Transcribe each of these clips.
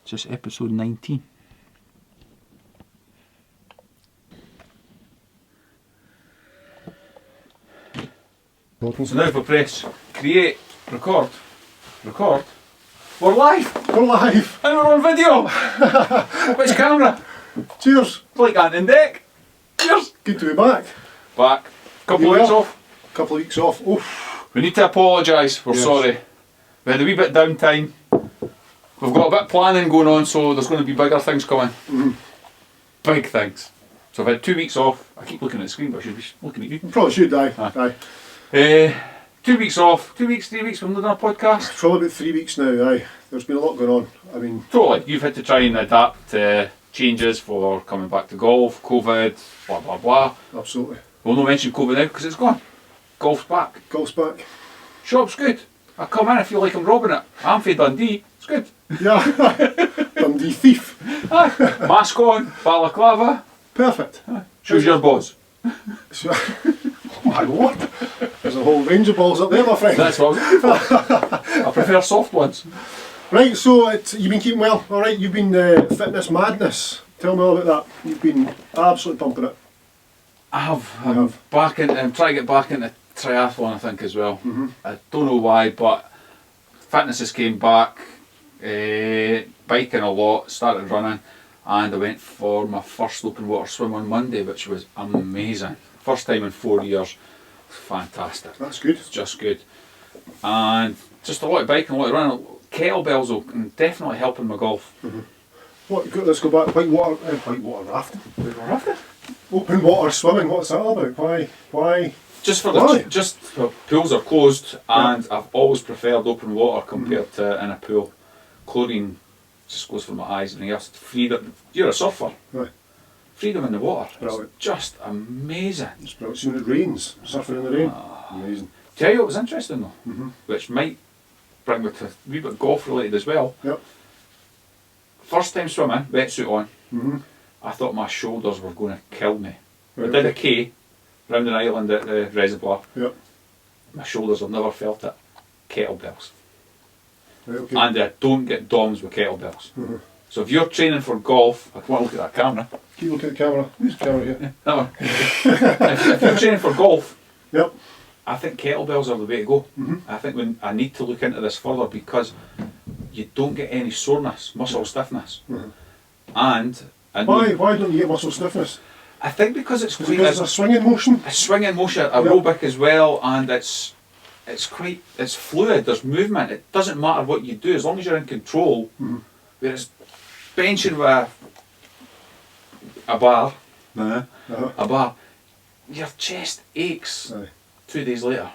Just episode 19. So now for press, create, record. We're live! We're live! And we're on video! Which camera? Cheers! Like Ant and Deck! Cheers! Good to be back. Back. Couple of weeks off. Couple of weeks off. Oof. We need to apologise, we're sorry. We had a wee bit downtime. We've got a bit of planning going on, so there's going to be bigger things coming. Big things. So I've had 2 weeks off. I keep looking at the screen, but I should be looking at you. Probably should, aye. 2 weeks off, 3 weeks from doing a podcast. Probably about 3 weeks now, aye. There's been a lot going on. I mean... Totally. You've had to try and adapt to changes for coming back to golf, COVID, blah blah blah. Absolutely. We'll not mention COVID now because it's gone. Golf's back. Golf's back. Shop's good. I come in, I feel like I'm robbing it. I'm from Dundee. It's good. Yeah. Dundee thief. Aye. Mask on, balaclava. Perfect. Shows your balls. My lord. There's a whole range of balls up there, my friend. That's what I was looking for. I prefer soft ones. Right, so you've been keeping well. Alright, you've been fitness madness. Tell me all about that. You've been absolutely pumping it. I have. I'm trying to get back into triathlon, I think, as well. I don't know why, but fitness has came back. Biking a lot, started running, and I went for my first open water swim on Monday, which was amazing. First time in 4 years. Fantastic. That's good. It's just good. And just a lot of biking, a lot of running. Kettlebells will definitely helping my golf. Let's go back. Whitewater rafting. Whitewater rafting? Open water swimming. What's that all about? Why? Just for pools are closed, and I've always preferred open water compared to in a pool. Chlorine just goes for my eyes and everything else. Freedom. You're a surfer. Right. Freedom in the water. Brilliant. It's just amazing. It's brilliant. So when it rains, surfing in the rain. Amazing. Tell you what was interesting though, which might bring me to a wee bit golf related as well. Yep. First time swimming, wetsuit on. I thought my shoulders were going to kill me. Right, I did a K round an island at the reservoir. Yep. My shoulders have never felt it. Kettlebells. Right, okay. And I don't get DOMs with kettlebells. So if you're training for golf, I want to look at that camera. Keep looking at the camera. Who's the camera here? Yeah, that one. if you're training for golf, yep. I think kettlebells are the way to go. I think I need to look into this further because you don't get any soreness, muscle stiffness. And why don't you get muscle stiffness? I think because it's a swinging motion. A swinging motion, aerobic as well, and it's fluid. There's movement. It doesn't matter what you do as long as you're in control. Whereas benching with a bar, your chest aches 2 days later.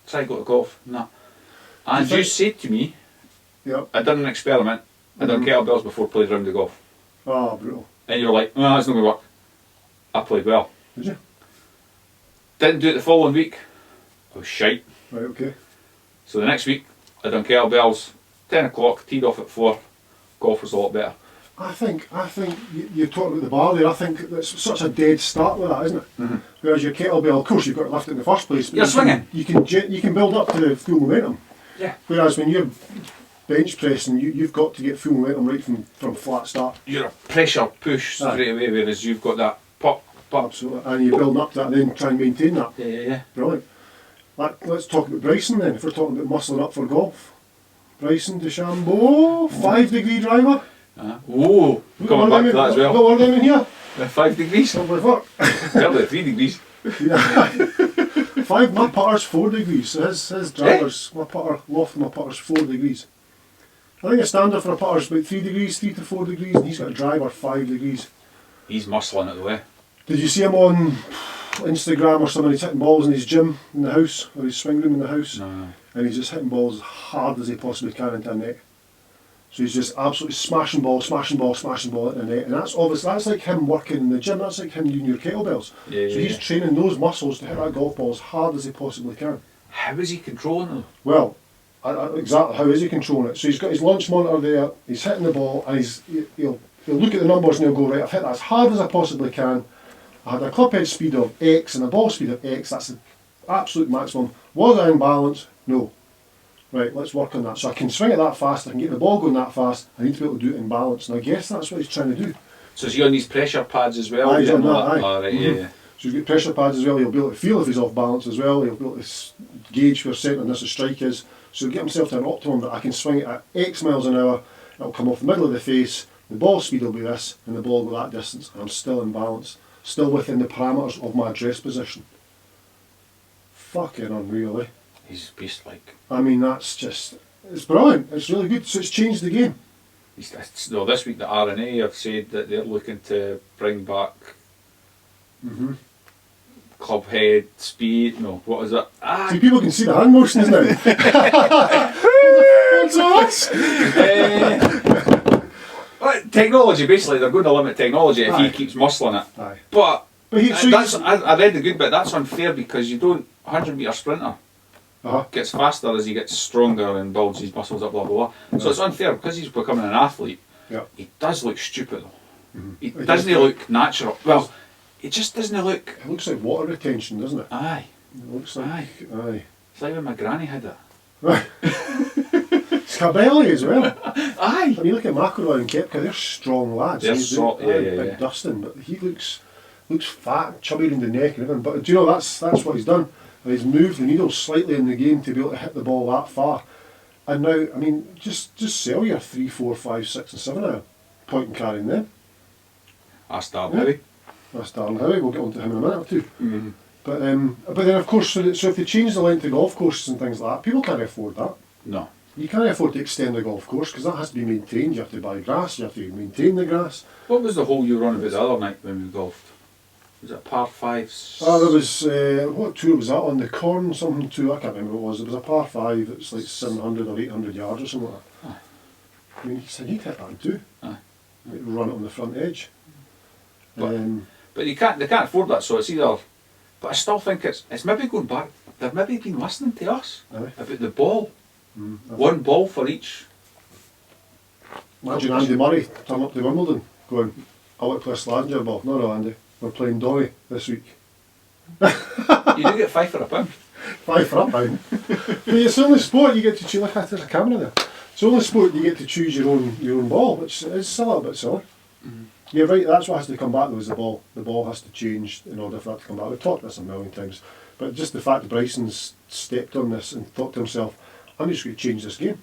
Try to go to golf, no. And you said to me, I done an experiment. I done kettlebells before I played a round of golf. Oh, brutal. And you were like, no, that's not going to work. I played well. Did you? Didn't do it the following week. I was shite. Right, okay. So the next week, I done kettlebells, 10 o'clock, teed off at 4. Golf was a lot better. I think you're talking about the bar there. I think that's such a dead start with that, isn't it? Whereas your kettlebell, of course, you've got to lift it in the first place. But you're swinging. You can build up to the full momentum. Yeah. Whereas when you're bench pressing, you've got to get full momentum right from flat start. You're a pressure push straight away, whereas you've got that pop. Absolutely. And you're building up to that and then try and maintain that. Yeah. Brilliant. Let's talk about Bryson then, if we're talking about muscling up for golf. Bryson DeChambeau, 5-degree driver. Whoa, coming back to that as well. What were them in here? 5 degrees. Barely 3 degrees. My putter's 4 degrees, so his driver's, my putter's 4 degrees. I think a standard for a putter is about 3 degrees, 3 to 4 degrees, and he's got a driver 5 degrees. He's muscling it the way. Did you see him on Instagram or something? He's hitting balls in his gym in the house, or his swing room in the house? No. And he's just hitting balls as hard as he possibly can into a net. So he's just absolutely smashing ball into the net. And that's like him working in the gym, that's like him doing your kettlebells. So he's training those muscles to hit that golf ball as hard as he possibly can. How is he controlling them? Well, exactly, how is he controlling it? So he's got his launch monitor there, he's hitting the ball, and he'll look at the numbers and he'll go, right, I've hit that as hard as I possibly can. I had a club head speed of X and a ball speed of X, that's the absolute maximum. Was I in balance? No. right, let's work on that. So I can swing it that fast, I can get the ball going that fast, I need to be able to do it in balance. And I guess that's what he's trying to do. So is he on these pressure pads as well? Aye, he's on that, aye. Oh, right, yeah. So he's got pressure pads as well, he'll be able to feel if he's off balance as well, he'll be able to gauge where centre this strike is. So he'll get himself to an optimum that I can swing it at X miles an hour, it'll come off the middle of the face, the ball speed will be this, and the ball will go that distance, and I'm still in balance. Still within the parameters of my address position. Fucking unreal, eh? He's a beast, like. I mean, that's just, it's brilliant, it's really good, so it's changed the game. Well, this week the R&A have said that they're looking to bring back club head, speed, no, what is it? See, people can see the hand motions now. What's technology, basically, they're going to limit technology if he keeps muscling it. Aye. But So I read the good bit, that's unfair because you don't, 100 metre sprinter gets faster as he gets stronger and builds his muscles up, blah blah blah. So it's unfair because he's becoming an athlete. He does look stupid though. He doesn't look natural. Well, it just doesn't look. It looks like water retention, doesn't it? Aye. It looks like. Aye. It's like when my granny had it. Right. Scabelli as well. Aye. When you look at McIlroy and Koepka, they're strong lads. Yeah. Dustin, but he looks fat, chubby in the neck and everything. But do you know that's what he's done? He's moved the needle slightly in the game to be able to hit the ball that far. And now, I mean, just sell your 3, 4, 5, 6 and 7 hour point and carrying them. That's Darren Howie. That's Darren Howie, we'll get on to him in a minute or two. But then of course, so if they change the length of golf courses and things like that, people can't afford that. No. You can't afford to extend the golf course because that has to be maintained. You have to buy grass, you have to maintain the grass. What was the hole you were on about the other night when we golfed? Was it a par 5? Oh, there was, what tour was that on? The Corn something tour, I can't remember what it was. It was a par 5, it's like 700 or 800 yards or something like that. I mean, he said he'd hit that too. Run it on the front edge. But they can't afford that, so it's either. But I still think it's maybe going back. They've maybe been listening to us about the ball. One ball for each. Imagine Andy Murray turn up to Wimbledon going, I want to play a Slazenger ball. No, Andy, we're playing Dolly this week. You do get £5 for a pound. £5 for a pound. But it's the only sport you get to choose. Look, there's a camera there. It's the only sport you get to choose your own ball, which is still a little bit silly. You're right, that's what has to come back though, is the ball. The ball has to change in order for that to come back. We've talked this a million times. But just the fact that Bryson's stepped on this and thought to himself, I'm just going to change this game.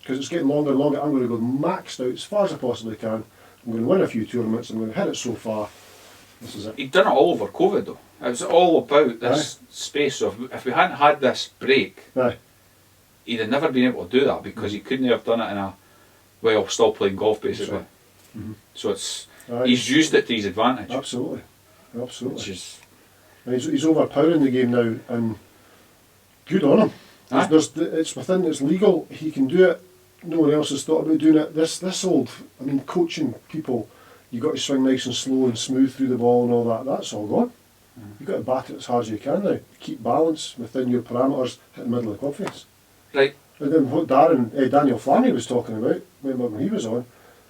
Because it's getting longer and longer. I'm going to go maxed out as far as I possibly can. I'm going to win a few tournaments. I'm going to hit it so far. This is it. He'd done it all over COVID though. It was all about this space. So if we hadn't had this break, he'd have never been able to do that because he couldn't have done it while still playing golf basically. So he's used it to his advantage. Absolutely. Which is, and he's overpowering the game now, and good on him. It's legal. He can do it. No one else has thought about doing it. This old, I mean, coaching people, you got to swing nice and slow and smooth through the ball and all that. That's all gone. You've got to bat it as hard as you can now. Keep balance within your parameters. Hit the middle of the club face. Right. And then what Daniel Flannery was talking about when he was on.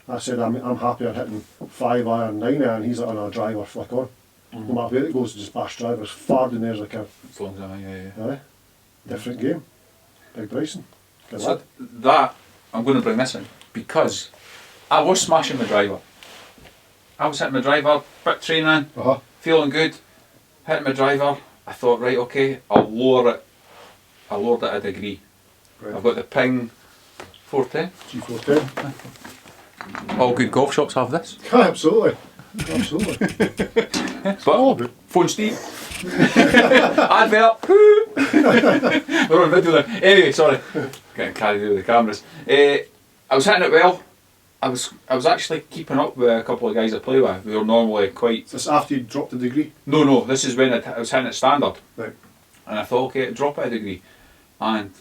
I said I'm happier hitting 5 iron, 9 iron. He's on a driver flick on. No matter where it goes, just bash driver as far down there as I can. As long as Different game. Big Bryson. So that I'm going to bring this in because I was smashing the driver. I was hitting my driver, bit training, feeling good, hitting my driver. I thought, right, okay, I'll lower it. I lowered it a degree. Right. I've got the Ping 410. G410. All good golf shops have this. Absolutely. But phone Steve. Advert. We're on video there. Anyway, sorry. Getting carried away with the cameras. I was hitting it well. I was actually keeping up with a couple of guys I play with. We were normally quite. This after you dropped a degree? No. This is when I was hitting it standard. Right. And I thought, okay, drop it a degree. And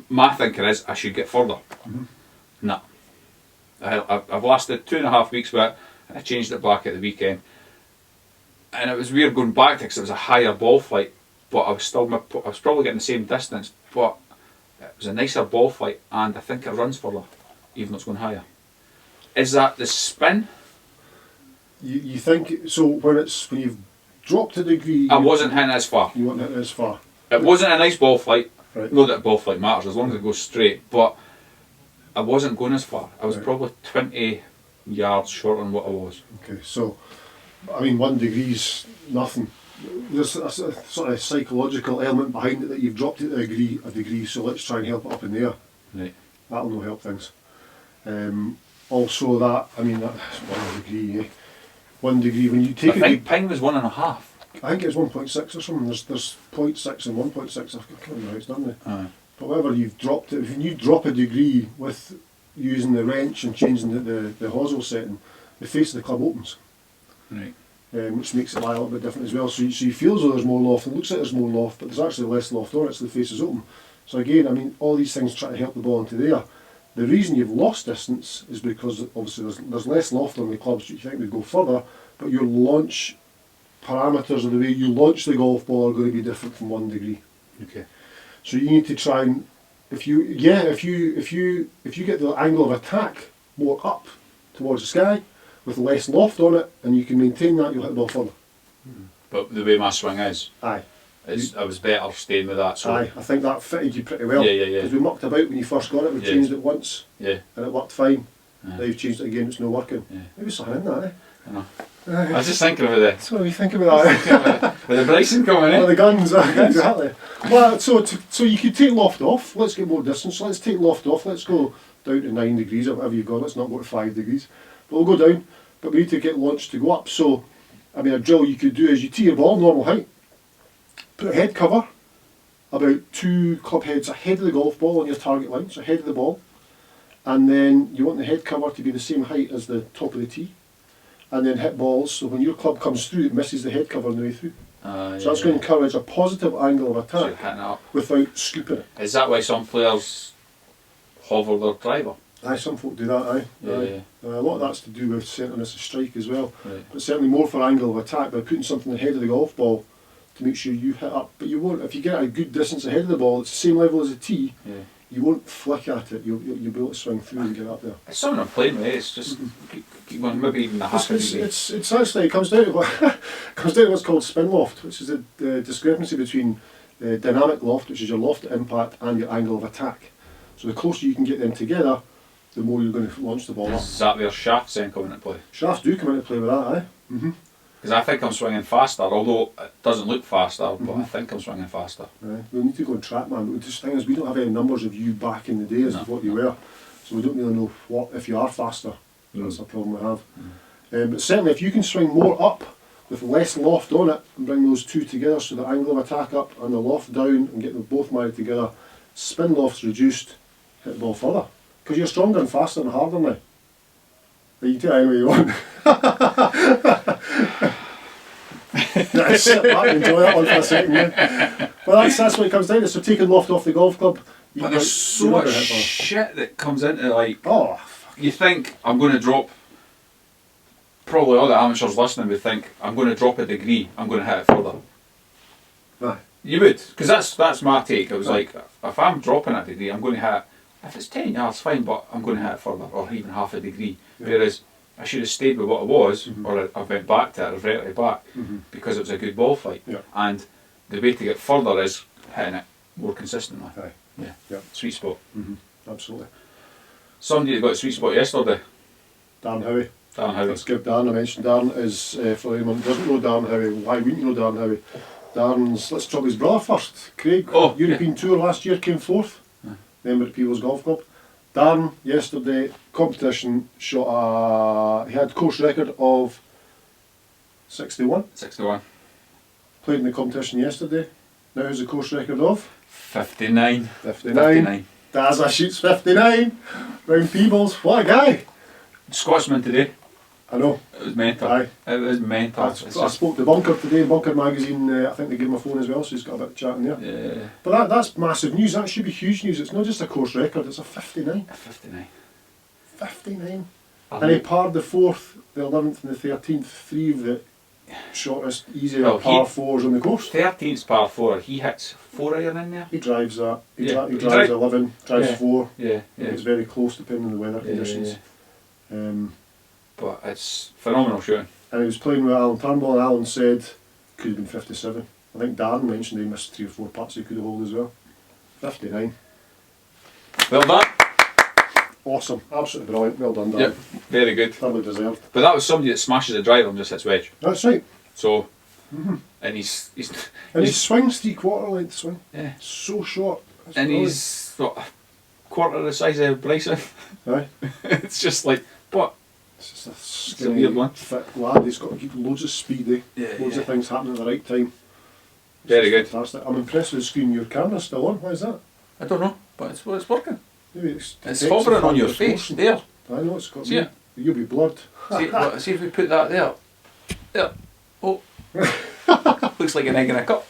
my thinking is I should get further. Nah. I've lasted 2.5 weeks with it, and I changed it back at the weekend. And it was weird going back to because it was a higher ball flight, but I was probably getting the same distance, but it was a nicer ball flight, and I think it runs further, even though it's going higher. Is that the spin? You think so? When you've dropped a degree, I wasn't hitting as far. You weren't hitting as far. It wasn't a nice ball flight, Right. Not that golf flight matters, as long as it goes straight, but I wasn't going as far. I was Right. probably 20 yards short on what I was. Okay, so, I mean, 1 degree's nothing. There's a sort of psychological element behind it that you've dropped it a degree, so let's try and help it up in the air. Right. That'll no help things. Also that, I mean, that's 1 degree, 1 degree, when you take I think ping was 1.5. I think it's 1.6 or something, there's 0.6 and 1.6, I can't remember how it's done there. Aye. But whatever you've dropped it, if you drop a degree with using the wrench and changing the hosel setting, the face of the club opens. Right. Which makes it lie a little bit different as well. So you feel as though there's more loft, and it looks like there's more loft, but there's actually less loft on it, so the face is open. So again, I mean, all these things try to help the ball into the air. The reason you've lost distance is because obviously there's less loft on the clubs that you think would go further, but your launch parameters of the way you launch the golf ball are going to be different from 1 degree. Okay. So you need to try and, if you get the angle of attack more up towards the sky with less loft on it, and you can maintain that, you'll hit the ball further. But the way my swing is, Aye. I was better staying with that. So Aye, I think that fitted you pretty well. Yeah. Because we mucked about when you first got it, we Yeah. changed it once, Yeah. and it worked fine. Aye. Now you've changed it again, it's not working. Yeah. Maybe something in that, eh? I know. I was just thinking about this. So what do you think about that? With the Bryson coming Oh, in. the guns, exactly. Well, so you could take loft off, let's get more distance, let's take loft off, let's go down to 9 degrees or whatever you've got, let's not go to 5 degrees. But we'll go down, but we need to get launch to go up. So, I mean, a drill you could do is you tee your ball, normal height, put a head cover about 2 club heads ahead of the golf ball on your target line, so ahead of the ball, and then you want the head cover to be the same height as the top of the tee, and then hit balls, so when your club comes through it misses the head cover on the way through. So that's going to encourage a positive angle of So you're attack hitting it up. without scooping it. Is that why some players hover their driver? Aye, some folk do that, aye. Yeah, Aye. A lot of that's to do with centreness of strike as well, Right. but certainly more for angle of attack by putting something ahead of the golf ball to make sure you hit up. But you won't, if you get a good distance ahead of the ball, it's the same level as a tee, Yeah. you won't flick at it, you'll be able to swing through and get up there. It's something I'm playing with. It's just keep going, maybe even a half a degree. It's actually, it comes down to what's called spin loft, which is the discrepancy between dynamic loft, which is your loft at impact, and your angle of attack. So the closer you can get them together, the more you're going to launch the ball up. Is that where shafts then come into play? Shafts do come into play with that, aye. Because I think I'm swinging faster, although it doesn't look faster, but I think I'm swinging faster. Right. We'll need to go and track, man. But the thing is, we don't have any numbers of you back in the day as of what you were, so we don't really know what if you are faster. That's a problem we have. But certainly, if you can swing more up with less loft on it and bring those two together, so the angle of attack up and the loft down, and get them both married together, spin loft's reduced, hit the ball further because you're stronger and faster and harder now. But you can do it any way you want. Sit back and enjoy that one for a second. Yeah. Well, that's what it comes down to. So taking loft off the golf club. But there's so much shit that comes into like. Oh, you think I'm going to drop. Probably all the amateurs listening would think I'm going to drop a degree. I'm going to hit it further. aye. You would, because that's my take. I was like, if I'm dropping a degree, I'm going to hit. If it's 10 yards, fine, but I'm going to hit it further, or even half a degree. Yeah. Whereas I should have stayed with what I was, or I went back to it, reverted back, because it was a good ball flight. Yeah. And the way to get further is hitting it more consistently. Aye. Yeah. Yeah. Sweet spot. Absolutely. Somebody that got a sweet spot yesterday. Darren Howie. Dan Howie. Let's give Darren a mention. Darren is, for anyone who doesn't know Darren Howie, why wouldn't you know Darren Howie? Darren's, let's talk his brother first. Craig, Oh, European Tour last year, came fourth. Member of People's Golf Club. Darren, yesterday, competition, shot he had course record of 61. 61. Played in the competition yesterday. Now has a course record of 59. 59. Dazza shoots 59. Round Peebles, what a guy. Scotsman today. I know. It was mental. Aye. It was mental. I spoke to Bunker today, Bunker magazine, I think they gave him a phone as well, so he's got a bit of chat in there. Yeah. But that's massive news, that should be huge news. It's not just a course record, it's a 59. 59. 59. And he parred the 4th, the 11th and the 13th, 3 of the shortest, easier par 4s on the course. 13's par 4, he hits 4 iron in there. He drives that, he Yeah. drives 11, drives Yeah. 4. Yeah, It's very close depending on the weather conditions. But it's phenomenal shooting. And he was playing with Alan Turnbull, and Alan said could have been 57. I think Darren mentioned he missed 3 or 4 putts he could have held as well. 59. Well done. Awesome. Absolutely brilliant. Well done, Dan. Yep, very good. Thoroughly deserved. But that was somebody that smashes a driver and just hits wedge. That's right. So, and he's And his swing's 3/4 length swing. yeah, So short. It's and brilliant. he's what, a quarter the size of Bryson. Aye. It's just like, but It's just a a skinny, weird one. fit lad. He's got loads of speed, eh? Yeah, Loads yeah. of things happening at the right time. Very good. Fantastic. I'm impressed with the screen. Your camera's still on. Why is that? I don't know, but it's working. Maybe It's detects the hovering on your fact face that there. I know it's got See me. it? You'll be blurred. See if we put that there. There. Oh. Looks like an egg in a cup.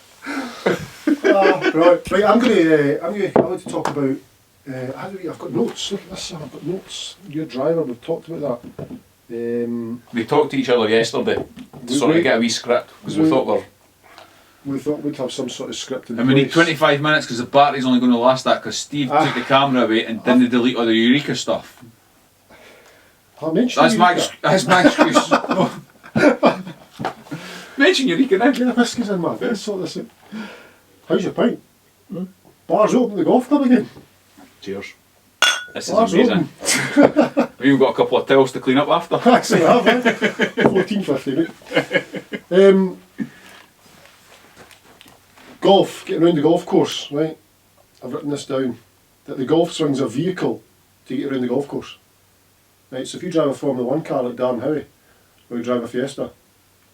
Right. I'm going to talk about. I've got notes. Look at this. I've got notes. Your driver. We've talked about that. We talked to each other yesterday to sort of get a wee script because we thought we'd have some sort of script in and we need place. 25 minutes because the battery's only going to last that because Steve took the camera away and didn't delete all the Eureka stuff. I mentioned That's my excuse. Mention Eureka now. Get the whiskies in, man. Let's sort this out. How's your pint? Bars open at the golf club again. Cheers. This is Bars amazing. We've even got a couple of towels to clean up after. Actually, I have, eh? 14.50, right? Golf, getting around the golf course, right? I've written this down. That the golf swing's a vehicle to get around the golf course. Right, so if you drive a Formula 1 car like Darren Howie, or you drive a Fiesta,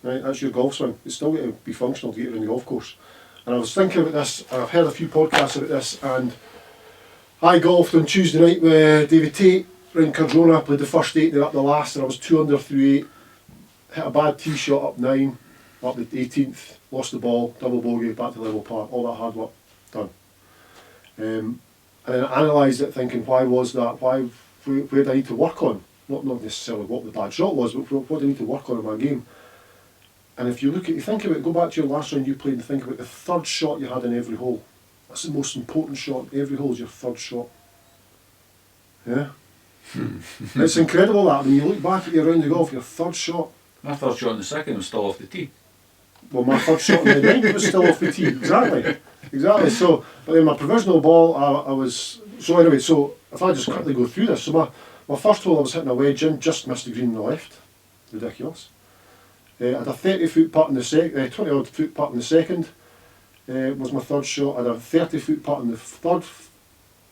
right, that's your golf swing. It's still got to be functional to get around the golf course. And I was thinking about this, and I've heard a few podcasts about this, and I golfed on Tuesday night with David Tate around Cardrona, played the first 8, then up the last, and I was 2 under through 8. Hit a bad tee shot up 9, up the 18th, lost the ball, double bogey, back to level par, all that hard work done. And then I analysed it thinking, why was that? Where do I need to work on? Not necessarily what the bad shot was, but what do I need to work on in my game? And if you think about it, go back to your last round you played and think about the third shot you had in every hole. That's the most important shot in every hole, is your third shot. Yeah? It's incredible that when you look back at your round of golf, your third shot. My third shot in the second was still off the tee. Well, my third shot in the ninth was still off the tee. Exactly. So, but then my provisional ball, I was. So anyway, so if I just quickly go through this, so my first hole I was hitting a wedge in, just missed the green on the left. Ridiculous. I had a 30-foot putt in the 20-odd foot putt in the second. Was my third shot. I had a 30-foot putt in the third,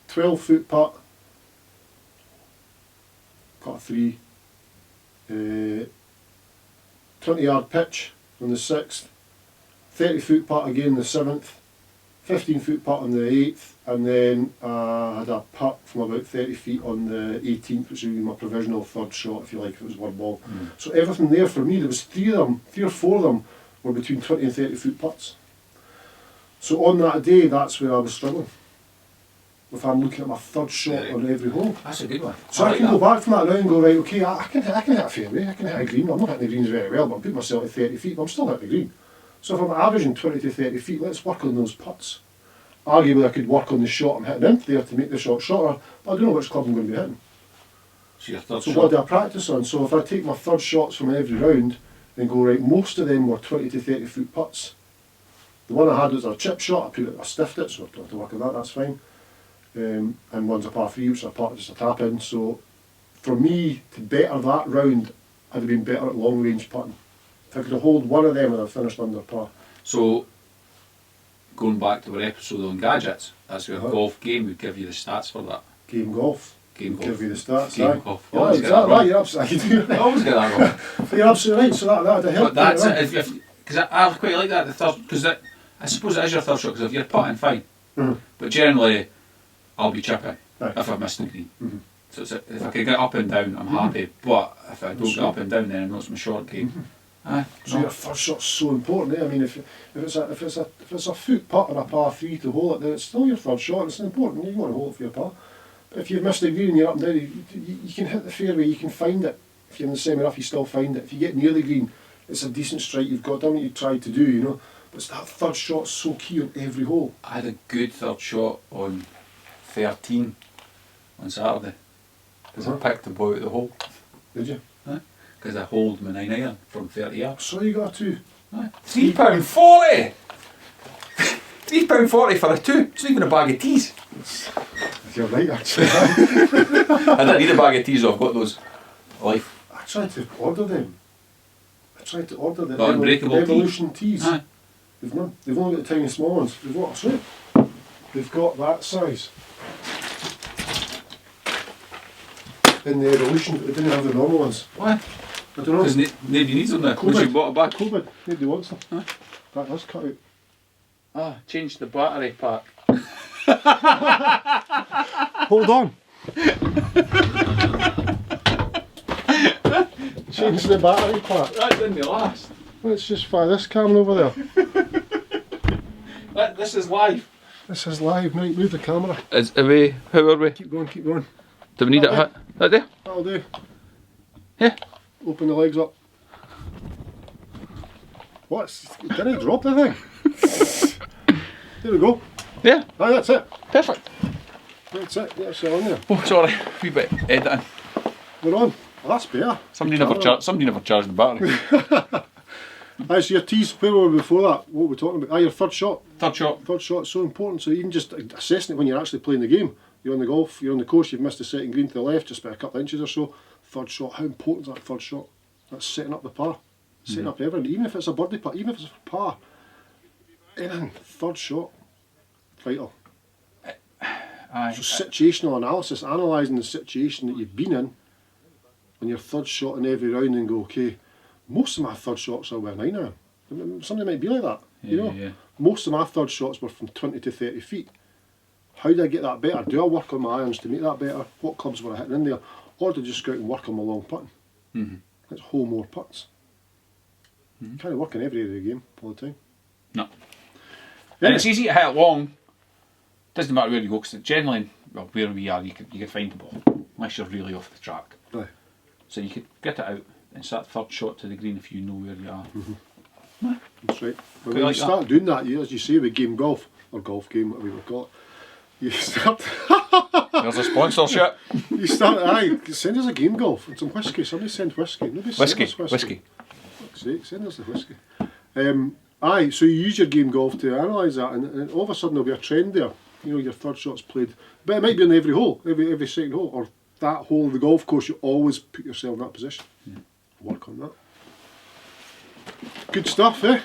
12-foot putt. Got a 3. 20-yard pitch on the 6th. 30-foot putt again in the 7th. 15-foot putt on the 8th, and then I had a putt from about 30 feet on the 18th, which would be my provisional third shot, if you like, if it was one ball. So everything there for me, there was 3 or 4 of them were between 20 and 30-foot putts. So on that day, that's where I was struggling. If I'm looking at my third shot on every hole. That's a good one. So I can go back from that now and go, right, okay, I can hit a fairway, I can hit a green. I'm not hitting the greens very well, but I'm putting myself at 30 feet, but I'm still hitting the green. So if I'm averaging 20 to 30 feet, let's work on those putts. Arguably I could work on the shot I'm hitting into there to make the shot shorter, but I don't know which club I'm going to be hitting. So your third So shot. what do I practice on? So if I take my third shots from every round and go, right, most of them were 20 to 30 foot putts. The one I had was a chip shot, I stiffed it, so I don't have to work on that, that's fine. And one's a par 3, which is a putt, just a tap in. So for me, to better that round, I'd have been better at long range putting. If I could have held one of them, I'd have finished under par. So, going back to our episode on gadgets, that's your golf game would give you the stats for that. Game golf. Game golf. Give you the stats. Game aye. golf. Yeah, Always get exactly. that wrong. You're absolutely. I always get that wrong. You're absolutely right. So that'd help. But that's it. Because I quite like that. The third, because I suppose it is your third shot. Because if you're putting, fine. But generally, I'll be chipping if I've missed the green. So if I can get up and down, I'm happy. But if I don't get up and down, then I know it's my short game. So your first shot's so important. I mean, if it's a foot putt on a par 3 to hold it, then it's still your third shot. It's important. You want to hold it for your par. But if you've missed the green and you're up and down, you can hit the fairway. You can find it. If you're in the semi rough, you still find it. If you get near the green, it's a decent strike you've got. Done what you tried to do, you know. But it's that third shot's so key on every hole. I had a good third shot on 13 on Saturday. Because I picked the ball out of the hole. Did you? Because I hold my 9-iron from 30 yards. So you got 2. £3.40! £3.40 for a 2. It's not even a bag of teas. You're right, actually. I don't need a bag of teas, so I've got those. Life. I tried to order them. The unbreakable Evolution teas. Aye. They've none. They've only got the tiny small ones. They've got, sorry, they've got that size. In the Evolution, but they didn't have the normal ones. Why? I don't know. Because nobody needs them now. Once you bought a bag. COVID. Nobody wants them. Aye. That does cut out. Ah, change the battery pack. Hold on. Change the battery pack. That didn't last. Let's just fire this camera over there. This is live. This is live. Now move the camera. Is away. How are we? Keep going, keep going. Do we need it hit? That there? That'll do. Yeah. Open the legs up. What? Did I drop the thing? There we go. Yeah. Aye, that's it. Perfect. That's it. That's it on there. Oh, sorry. Wee bit editing. We're on. Oh, that's better. Somebody never charged the battery. Aye, so your tees, where were we before that? What were we talking about? Aye, your third shot. Third shot. Third shot's so important. So even just assessing it when you're actually playing the game. You're on the golf, you're on the course, you've missed the second green to the left, just by a couple of inches or so. Third shot, how important is that third shot? That's setting up the par. Setting up everything. Even if it's a birdie putt, even if it's a par. Anything. Third shot. Vital. Aye. So situational analysis, analysing the situation that you've been in on your third shot in every round and go, okay, most of my third shots are with 9 iron. Somebody might be like that, you know. Yeah. Most of my third shots were from 20 to 30 feet. How do I get that better? Do I work on my irons to make that better? What clubs were I hitting in there? Or do I just go out and work on my long putting? Let's hole more putts. You can't work in every area of the game all the time. No. And it's easy to hit it long. Doesn't matter where you go, because generally, well, where we are, you can find the ball, unless you're really off the track. Aye. So you could get it out and start third shot to the green if you know where you are. That's right. But Quite when like you start doing that, as you say with game golf, or golf game, whatever you want to call it, you start... There's a sponsorship. You start, aye, send us a game golf and some whiskey. Somebody send whiskey. Nobody's sent us Whiskey. Fuck's sake, send us the whiskey. Aye, so you use your game golf to analyse that, and all of a sudden there'll be a trend there. You know, your third shot's played, but it might be on every hole, every second hole, or that hole of the golf course. You always put yourself in that position. Work on that. Good stuff, eh?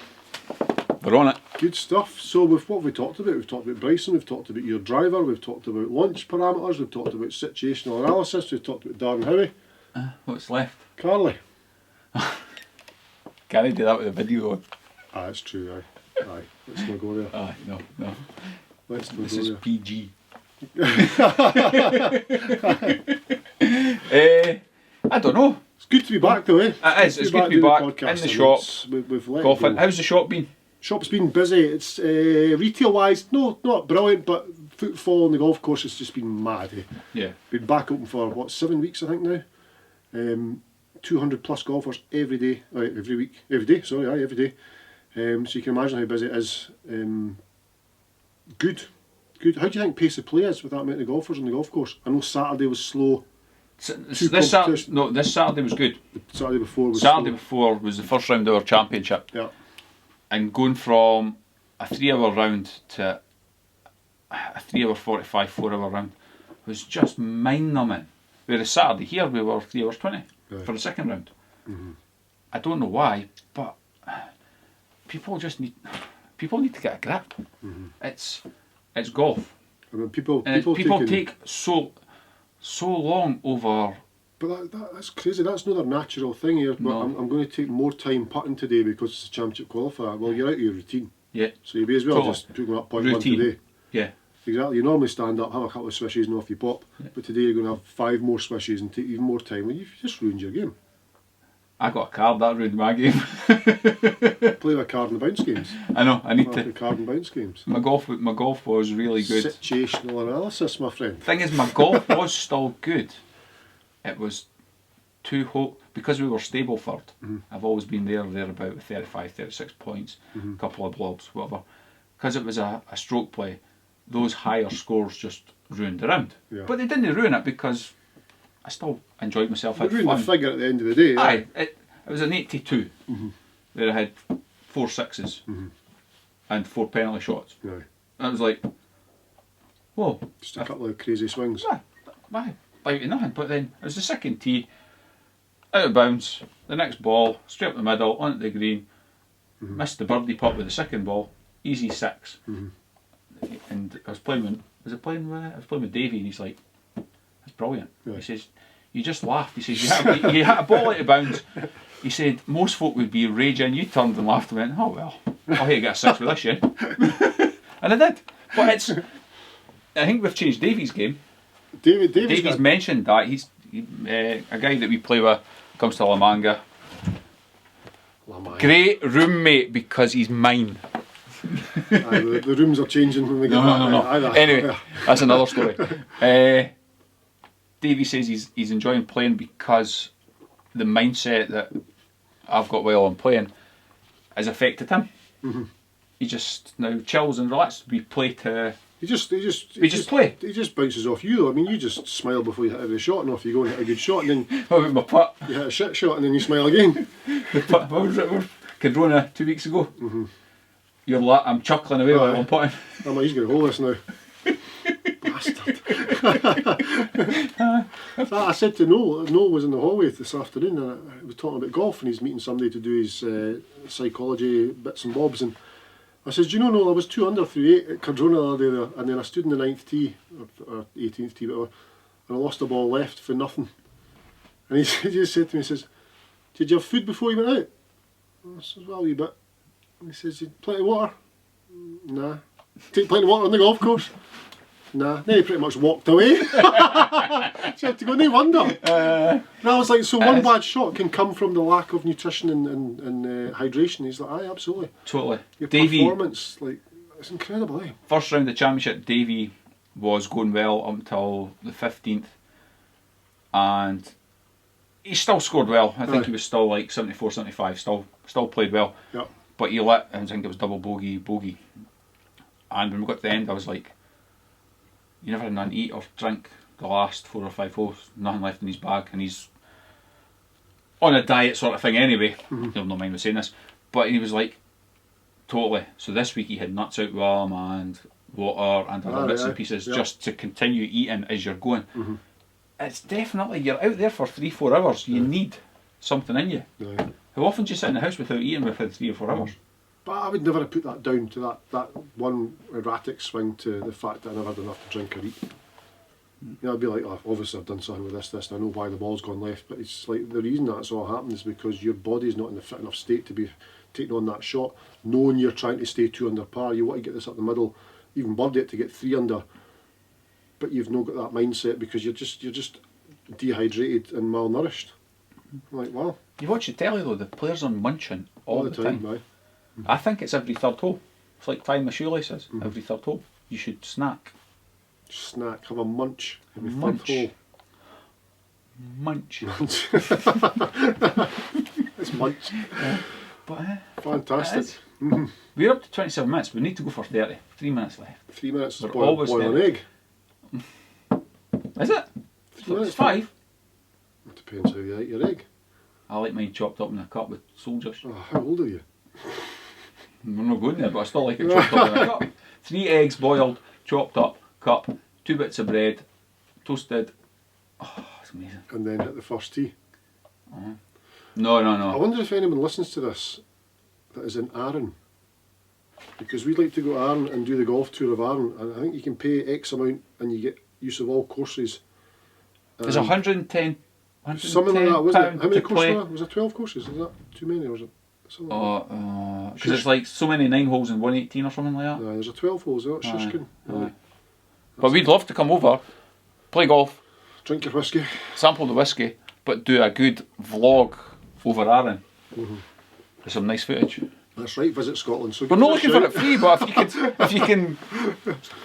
We're on it. Good stuff. So with what have we talked about? We've talked about Bryson, we've talked about your driver, we've talked about launch parameters, we've talked about situational analysis, we've talked about Darren Howie. What's left? Carly. Can I do that with a video on? Ah, that's true, aye. Aye, let's not go there. Aye, no. Let's not This go is there. PG. I don't know. It's good to be back though, eh? It is. It's good to be back in the shop. We've let Golfing. it go. How's the shop been? Shop's been busy. It's retail wise, no, not brilliant, but footfall on the golf course has just been mad. Eh? Yeah. Been back open for what, 7 weeks I think now. 200 plus golfers every day, every day. So you can imagine how busy it is. Good. How do you think pace of play is with that amount of golfers on the golf course? I know Saturday was slow. This Saturday was good. The Saturday before was Saturday slow. before was the first round of our championship. Yeah. And going from a 3-hour round to a 3 hour 45, 4 hour round was just mind numbing. Whereas Saturday here we were 3 hours 20 for the second round. I don't know why, but people need to get a grip. It's golf. I mean, people take so long over. But that's crazy. That's not their natural thing here. But No. I'm going to take more time putting today because it's a championship qualifier. Well, you're out of your routine. Yeah. So you may as well Totally. just pick up point Routine. one today. Yeah. Exactly. You normally stand up, have a couple of swishes and off you pop. Yeah. But today you're going to have 5 more swishes and take even more time. Well, you've just ruined your game. I got a card that ruined my game. Play with card and bounce games. I know. I need Play to. card and bounce games. My golf was really good. Situational analysis, my friend. Thing is, my golf was still good. It was 2 hole because we were Stableford. I've always been thereabout with 35, 36 points, a couple of blobs, whatever. Because it was a stroke play, those higher scores just ruined the round. Yeah. But they didn't ruin it because I still enjoyed myself. You Had ruined fun. the figure at the end of the day. Aye, it was an 82 where I had 4 sixes. and 4 penalty shots. Aye. And I was like, whoa. Just a couple of crazy swings. Aye, bite of nothing. But then it was the second tee, out of bounds, the next ball, straight up the middle, onto the green, missed the birdie putt with the second ball, easy 6. And I was playing with Davey, and he's like, that's brilliant. Yeah. He says, you just laughed. He says, you hit a ball out of bounds. He said, most folk would be raging. You turned and laughed and went, oh well, I'll have to get a 6 with this, yeah. And I did. But I think we've changed Davey's game. Davey's mentioned that. He's a guy that we play with, comes to La Manga. Great roommate because he's mine. The rooms are changing when we get back. No. Anyway, that's another story. Davey says he's enjoying playing because the mindset that I've got while I'm playing has affected him. He just now chills and relaxes. We play to. He just play. He just bounces off you though. I mean, you just smile before you hit every shot, and off you go and hit a good shot, and then what about my putt? You hit a shit shot, and then you smile again. The putt, what was it? Cadrona 2 weeks ago. I'm chuckling away while I'm putting. I'm like, he's going to hold this now. Bastard. I said to Noel was in the hallway this afternoon, and I was talking about golf, and he's meeting somebody to do his psychology bits and bobs, and I says, do you know, Noel, I was 2 under through 8 at Cardrona the other day there, and then I stood in the 9th tee, or 18th tee, whatever, and I lost a ball left for nothing. And he just said to me, he says, did you have food before you went out? I says, well, a wee bit. And he says, you plenty of water? Nah. Take plenty of water on the golf course? Nah. Then he pretty much walked away. So you have to go, no wonder. And I was like, so one bad shot can come from the lack of nutrition and hydration. He's like, aye, absolutely. Totally. Your Davey, performance, like, it's incredible, eh? First round of the championship, Davey was going well up until the 15th. And he still scored well. I think he was still like 74, 75, still played well. Yep. But he lit, I think it was double bogey. And when we got to the end, I was like, you never had nothing to eat or drink the last 4 or 5 holes, nothing left in his bag, and he's on a diet sort of thing anyway. He'll not mind me saying this, but he was like, totally. So this week he had nuts out with him and water and other bits and pieces just to continue eating as you're going. It's definitely, you're out there for 3-4 hours, you need something in you. How often do you sit in the house without eating within 3 or 4 hours? But I would never have put that down to that one erratic swing to the fact that I never had enough to drink or eat. You know, I'd be like, oh, obviously I've done something with this, and I know why the ball's gone left, but it's like the reason that's all happened is because your body's not in the fit enough state to be taking on that shot, knowing you're trying to stay 2 under par, you want to get this up the middle, even birdie it to get 3 under, but you've not got that mindset because you're just dehydrated and malnourished. I'm like, wow. You watch the telly though, the players are munching all the time. Right? I think it's every 3rd hole. It's like tying my shoelaces. Every 3rd hole. You should snack. Snack, have a munch every Munch. 3rd hole. Munch. It's munch. But fantastic. We're up to 27 minutes. We need to go for 30. 3 minutes left. 3 minutes is We're boil always an there. egg. Is it? 3 minutes. It's 5. It depends how you eat your egg. I like mine chopped up in a cup with soldiers. Oh, how old are you? We're not going there, but I still like it chopped up in a cup. 3 eggs boiled, chopped up, cup, 2 bits of bread, toasted. Oh, it's amazing. And then hit the first tee. No. I wonder if anyone listens to this that is in Arran. Because we'd like to go to Arran and do the golf tour of Arran, and I think you can pay X amount and you get use of all courses. There's 110 something like that, wasn't it? How many to courses play. were there? Was there 12 courses? Is that too many, or was it something like that? Because it's like so many 9 holes in 118 or something like that. There's a 12 holes, isn't it? Shishkin. Aye. But we'd love to come over, play golf, Drink your whiskey. sample the whiskey, but do a good vlog over Arran. With some nice footage. That's right, visit Scotland. So We're not looking for it free, but if you can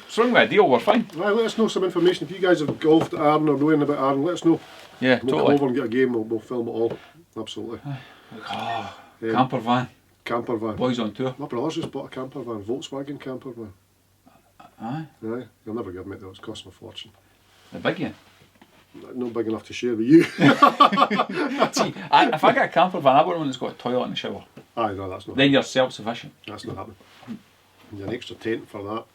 swing with a deal, we're fine. Right, let us know some information. If you guys have golfed at Arran or know anything about Arran, let us know. Yeah, We'll totally. come over and get a game, we'll film it all. Absolutely. Camper van, Camper van. boys on tour. My brother's just bought a camper van, Volkswagen camper van. Aye, Aye, you'll never give me that, it's cost me a fortune. the big one. Not big enough to share with you. See, if I get a camper van, I want one that's got a toilet and a shower. Aye, no, that's not Then you're self-sufficient. That's not happening. And an extra tent for that.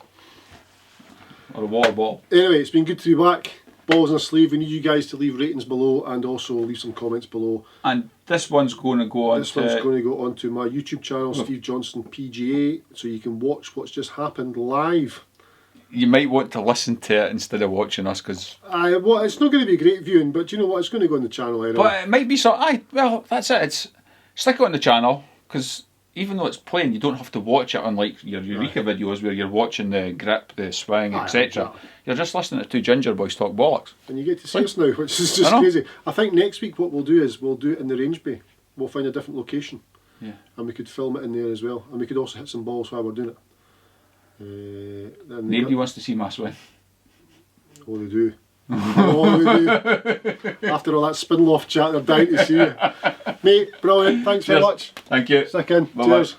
Or a water bottle. Anyway, it's been good to be back. Balls in a sleeve. We need you guys to leave ratings below and also leave some comments below. And this one's going to go on This one's going to go onto my YouTube channel, Steve Johnson PGA, so you can watch what's just happened live. You might want to listen to it instead of watching us, because... Well, it's not going to be great viewing, but you know what, it's going to go on the channel anyway. But it might be so... well, that's it. Stick it on the channel, because even though it's playing, you don't have to watch it unlike your Eureka videos where you're watching the grip, the swing, etc. Exactly. You're just listening to two ginger boys talk bollocks. And you get to see us now, which is just crazy. I think next week what we'll do is we'll do it in the range bay. We'll find a different location. Yeah. And we could film it in there as well. And we could also hit some balls while we're doing it. Nobody wants to see my swing. Oh, they do. Oh, they do. After all that spin loft chat, they're dying to see you. Mate, brilliant. Thanks very much. Thank you. Stick in. Bye-bye. Cheers.